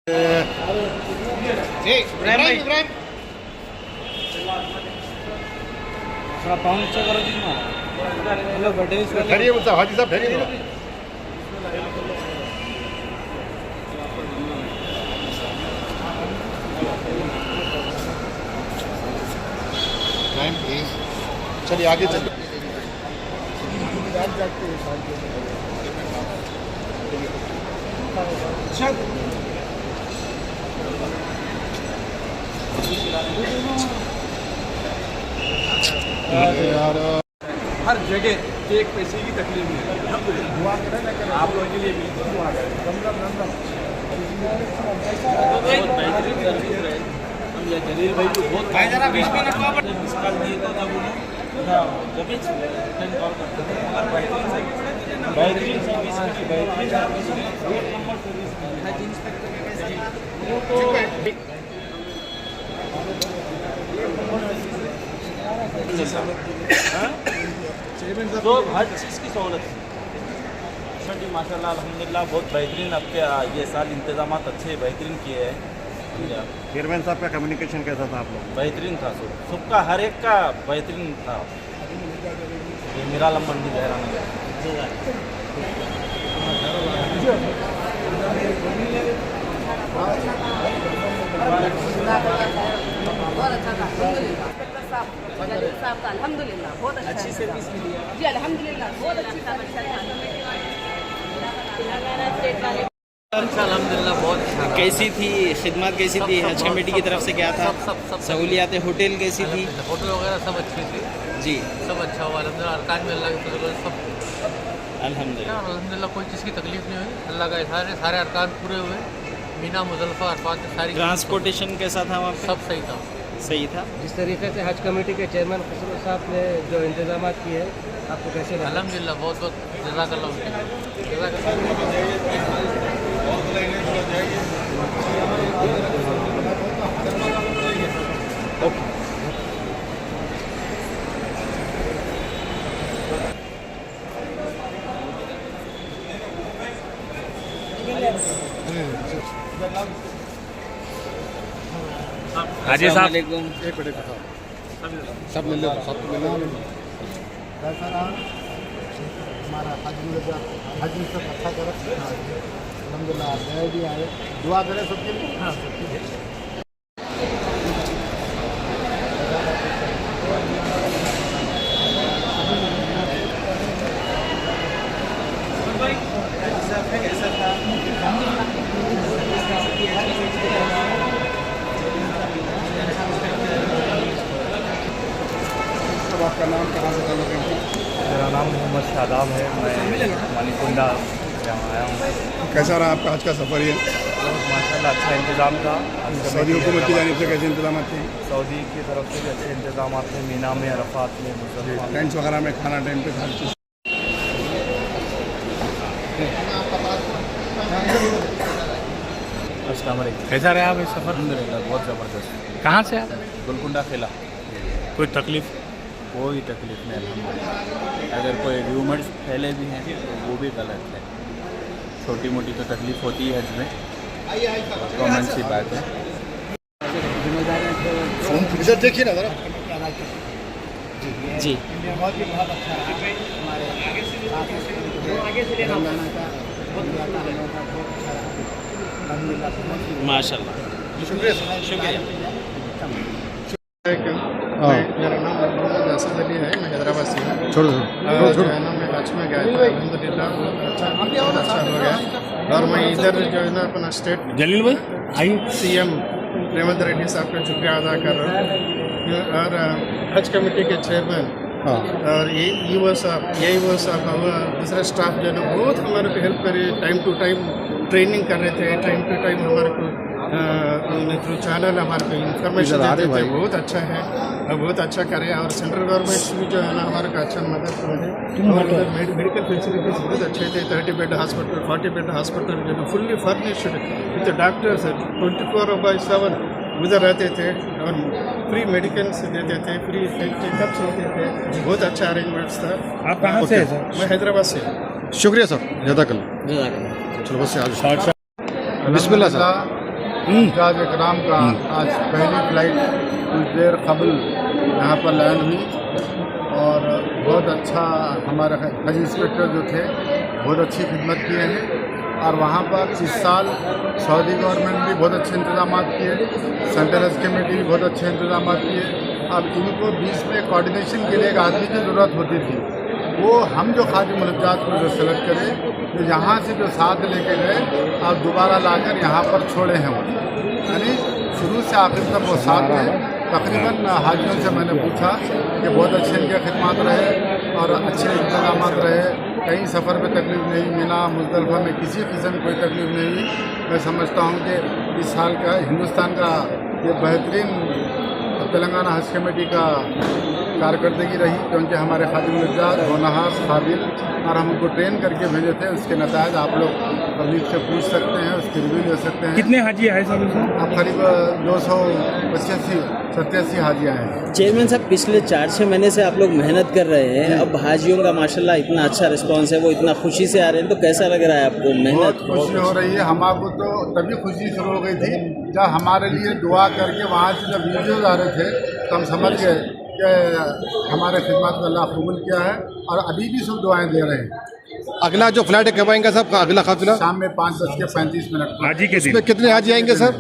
इब्राहिम थोड़ा पाउंड नीचे करो जी ना। हेलो बर्थडे विश कर ठहरिए मुझसे हाजी साहब ठहरिए ना। प्लीज चलिए आगे चलिए। यार हर जगह एक पैसे की तकलीफ नहीं है। आप लोगों के लिए बिल्कुल दुआ करें। बेहतरीन सर्विस रहे। हम ये जलील भाई को बहुत भाई जरा 20 मिनट का मिसकॉल दिए तो तब उन्होंने जब भी रिटर्न कॉल करते थे मगर बेहतरीन सर्विस एक नंबर सर्विस है। तो हर चीज़ की सहूलत है माशाल्लाह अल्हम्दुलिल्लाह बहुत बेहतरीन। अब के ये साल इंतजाम अच्छे बेहतरीन किए हैं। चेयरमैन साहब का कम्युनिकेशन कैसा था आप लोग? बेहतरीन था। सबका हर एक का बेहतरीन था। ये मेरा मंडी बहुत अच्छा था अल्हम्दुलिल्लाह बहुत अच्छी सर्विस मिली जी अल्हम्दुलिल्लाह बहुत अच्छी था। अल्हम्दुलिल्लाह बहुत अच्छा। कैसी थी खिदमत, कैसी थी हज कमेटी की तरफ से? क्या था सहूलियात? होटल कैसी थी? होटल वगैरह सब अच्छी थी जी, सब अच्छा हुआ अल्हम्दुलिल्लाह। अरकान में अल्लाह की फजल सब अल्हम्दुलिल्लाह कोई चीज़ की तकलीफ नहीं हुई। अल्लाह का सारे अरकान पूरे हुए। मीना मुजल्फा अरफात सारी ट्रांसपोर्टेशन कैसा था वहाँ पे? सब सही था। सही था। जिस तरीके से हज कमेटी के चेयरमैन खसरो साहब ने जो इंतजाम किए आपको कैसे लगा? अल्हम्दुलिल्लाह बहुत बहुत जज़ाकल्लाह। हाजी साहब एक मिनट सब मिल कैसा रहा हमारा हज में सब अच्छा कर अल्हम्दुलिल्लाह। गए भी आए, दुआ करें सबके लिए। आपका नाम कहाँ से ताल्लुक़ है? मेरा नाम मोहम्मद शादाब है। मैं मणिकुंडा यहाँ आया हूँ। कैसा रहा आपका आज का सफ़र? ये माशाल्लाह अच्छा इंतज़ाम था। सऊदी हुकूमत की जानिब से कैसे इंतजाम थे? सऊदी की तरफ से भी अच्छे इंतजाम थे। मीना में, अरफात में, मुज़फ्फरपुर में। टेंट्स वगैरह में खाना टाइम पे हर चीज़। अस्सलाम वालेकुम। कैसा रहा भाई सफ़र? अल्हम्दुलिल्लाह बहुत ज़बरदस्त। कहाँ से आप? गोलकुंडा किला। कोई तकलीफ़? कोई तकलीफ़ नहीं अल्हम्दुलिल्लाह। अगर कोई र्यूमर्स फैले भी हैं तो वो भी गलत है। छोटी मोटी तो तकलीफ़ होती है हज में, कॉमन सी बात है। फोन इधर देखिए ना ज़रा। जी माशाल्लाह शुक्रिया। मेरा नाम मोहम्मद असद अली है। मैं हैदराबाद से हूँ। छोड़ो जो है ना, मैं हज में गया था अल्हम्दुलिल्लाह बहुत अच्छा हो गया। और मैं इधर जो है ना अपना स्टेट जलील भाई CM रेवंत रेड्डी साहब का शुक्रिया अदा कर रहा हूँ। और हज कमेटी के चेयरमैन और ये साहब और दूसरा स्टाफ जो है ना बहुत हमारे को हेल्प करे। टाइम टू टाइम ट्रेनिंग कर रहे थे। टाइम टू टाइम हमारे को थ्रू चैनल हमारे को इन्फॉर्मेशन देते थे। बहुत अच्छा है और बहुत अच्छा करे। और सेंट्रल गवर्नमेंट भी जो है ना हमारे को अच्छा मदद करे। और उधर मेडिकल फैसिलिटीज बहुत अच्छे थे। 30 बेड हॉस्पिटल, 40 बेड हॉस्पिटल जो है फुल्ली फर्निश्ड विद डॉक्टर्स 24/7 उधर रहते थे। और फ्री मेडिकल्स देते थे, फ्री चेकअप्स होते थे। बहुत अच्छा अरेंजमेंट्स था। आप कहाँ से हैं सर? मैं हैदराबाद से। शुक्रिया सर, जज़ाकल्लाह। चलो बस आज बिस्मिल्लाह सर। हज्जाज इकराम का आज पहली फ्लाइट कुछ देर कबल यहाँ पर लैंड हुई और बहुत अच्छा हमारे हज इंस्पेक्टर जो थे बहुत अच्छी खिदमत किए हैं और वहाँ पर इस साल सऊदी गवर्नमेंट भी बहुत अच्छे इंतजाम किए, सेंट्रल हज कमेटी भी बहुत अच्छे इंतजाम किए। अब इनको बीच में कोऑर्डिनेशन के लिए एक आदमी की ज़रूरत होती थी, वो हम जो खादी मुलज़्ज़ात को जो सेलेक्ट करें तो यहाँ से जो साथ लेके गए अब दोबारा लाकर यहाँ पर छोड़े हैं वो, यानी शुरू से आखिर तक वो साथ हैं। तकरीबन हाजियों से मैंने पूछा कि बहुत अच्छे इनके खिदमत रहे और अच्छे इंतजाम रहे, कहीं सफ़र में तकलीफ़ नहीं, मिना मुज़दलिफ़ा में किसी किस्म की कोई तकलीफ़ नहीं हुई। मैं समझता हूँ कि इस साल का हिंदुस्तान का ये बेहतरीन तेलंगाना हज कमेटी का कारकर्दगी रही, क्योंकि हमारे खादिम मुलज़्ज़ात होनहार काबिल और हम उनको ट्रेन करके भेजे थे। उसके नतायज आप लोग पब्लिक से पूछ सकते हैं, उसकी रिव्यू ले सकते हैं। कितने हाजी आए सब इसमें? अब करीब 285 हाजी आए हैं। चेयरमैन साहब, पिछले 4-6 महीने से आप लोग मेहनत कर रहे हैं, अब हाजियों का माशाल्लाह इतना अच्छा रिस्पांस है, वो इतना खुशी से आ रहे हैं, तो कैसा लग रहा है आपको? बहुत खुशी हो रही है हमारे तो, तभी खुशी शुरू हो गई थी जब हमारे लिए दुआ करके वहाँ से जब वीडियोज आ रहे थे तो हम समझ गए कि हमारे खिदमत को अल्लाह कबूल किया है और अभी भी सब दुआएं दे रहे हैं। अगला जो फ्लाइट है कब आएंगे साहब? अगला काफिला शाम में 5:35 हाजी के दिन इसमें कितने हाजी आएंगे सर?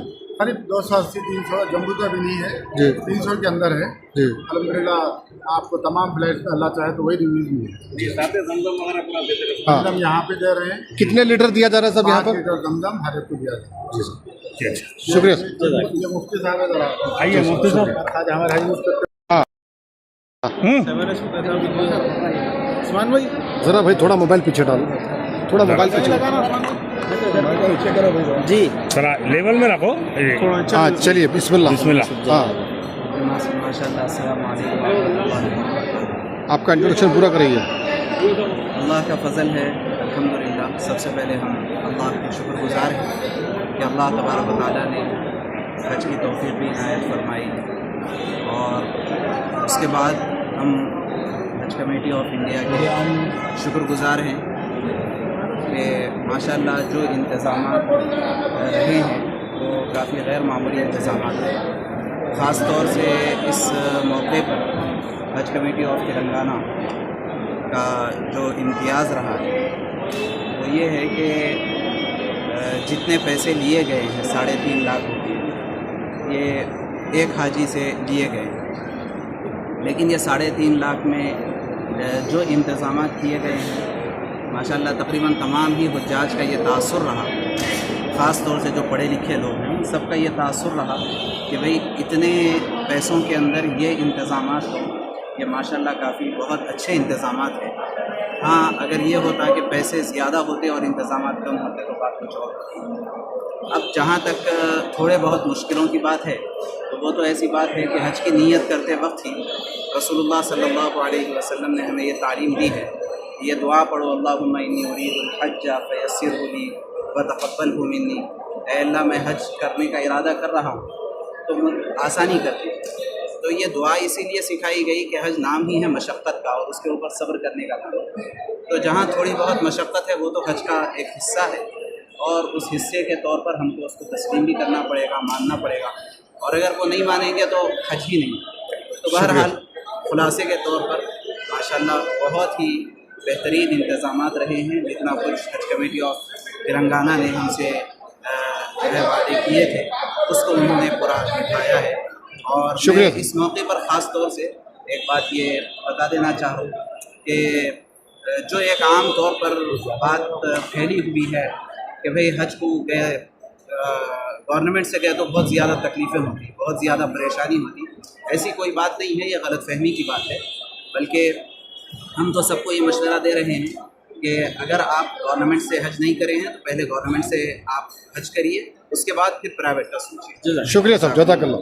करीब 280-300, जम्मू तो अभी नहीं है जी, 300 के अंदर है जी। अल्हम्दुलिल्लाह आपको तमाम फ्लाइट अल्लाह चाहे तो वही रिव्यूज मिले। हाँ, दमदम यहाँ पे दे रहे हैं, कितने लीटर दिया जा रहा है साहब यहाँ 5 पर? लीटर दमदम हर एक को दिया जाए। शुक्रिया सर। ये मुफ्ती साहब है, जरा आइए मुफ्ती साहब। आज हमारे हाजी मुफ्ती उस्मान भाई जरा भाई थोड़ा मोबाइल पीछे डालो, थोड़ा मोबाइल पीछे। जी, थोड़ा लेवल में रखो। हाँ चलिए, बिस्मिल्लाह बिस्मिल्लाह। हाँ, माशाअल्लाह, अस्सलाम वालेकुम। आपका इंट्रोडक्शन पूरा करिए। अल्लाह का फ़ज़ल है, अल्हम्दुलिल्लाह। सबसे पहले हम अल्लाह के शुक्रगुज़ार हैं कि अल्लाह तबारक व तआला ने हज की तौफ़ीक़ भी इनायत फरमाई और उसके बाद हम हज कमेटी ऑफ इंडिया के शुक्रगुज़ार हैं कि माशाअल्लाह जो इंतज़ाम रहे हैं वो काफ़ी गैर मामूली इंतज़ाम हैं। ख़ास तौर से इस मौके पर हज कमेटी ऑफ तेलंगाना का जो इम्तियाज़ रहा वो ये है कि जितने पैसे लिए गए हैं 3.5 लाख रुपये, ये एक हाजी से लिए गए, लेकिन ये 3.5 लाख में जो इंतज़ाम किए गए हैं माशाअल्लाह तकरीबन तमाम ही हुज्जाज का ये तासुर रहा, ख़ास तौर से जो पढ़े लिखे लोग हैं सबका ये तासुर रहा कि भाई इतने पैसों के अंदर ये इंतज़ाम हों, ये माशाअल्लाह काफ़ी बहुत अच्छे इंतज़ाम हैं। हाँ, अगर ये होता कि पैसे ज़्यादा होते और इंतज़ाम कम होते तो बात कुछ और होती। अब जहाँ तक थोड़े बहुत मुश्किलों की बात है तो वो तो ऐसी बात है कि हज की नीयत करते वक्त ही रसूलुल्लाह सल्लल्लाहु अलैहि वसल्लम ने हमें ये तालीम दी है, ये दुआ पढ़ो, अल्लाहुम्मा इन्नी उरीदुल हज्ज फयस्सिरहु ली व तक़ब्बलहु मिन्नी। ऐ अल्लाह, मैं हज करने का इरादा कर रहा हूँ तो आसानी कर दे। तो ये दुआ इसीलिए सिखाई गई कि हज नाम ही है मशक्क़त का और उसके ऊपर सब्र करने का नाम। तो जहाँ थोड़ी बहुत मशक्क़त है वो तो हज का एक हिस्सा है और उस हिस्से के तौर पर हमको उसको तस्लीम भी करना पड़ेगा, मानना पड़ेगा, और अगर वो नहीं मानेंगे तो हज ही नहीं। तो बहरहाल खुलासे के तौर पर माशाअल्लाह बहुत ही बेहतरीन इंतज़ामात रहे हैं। जितना कुछ हज कमेटी ऑफ तेलंगाना ने हमसे वादे किए थे उसको उन्होंने पूरा निभाया है। और मैं इस मौके पर ख़ास तौर से एक बात ये बता देना चाहूँ कि जो एक आम तौर पर बात फैली हुई है कि भाई हज को गए गवर्नमेंट से गए तो बहुत ज़्यादा तकलीफ़ें होती, बहुत ज़्यादा परेशानी होती, ऐसी कोई बात नहीं है, ये गलतफहमी की बात है। बल्कि हम तो सबको ये मशवरा दे रहे हैं कि अगर आप गवर्नमेंट से हज नहीं करे हैं तो पहले गवर्नमेंट से आप हज करिए, उसके बाद फिर प्राइवेट का सोचिए। शुक्रिया साहब, जज़ाकल्लाह।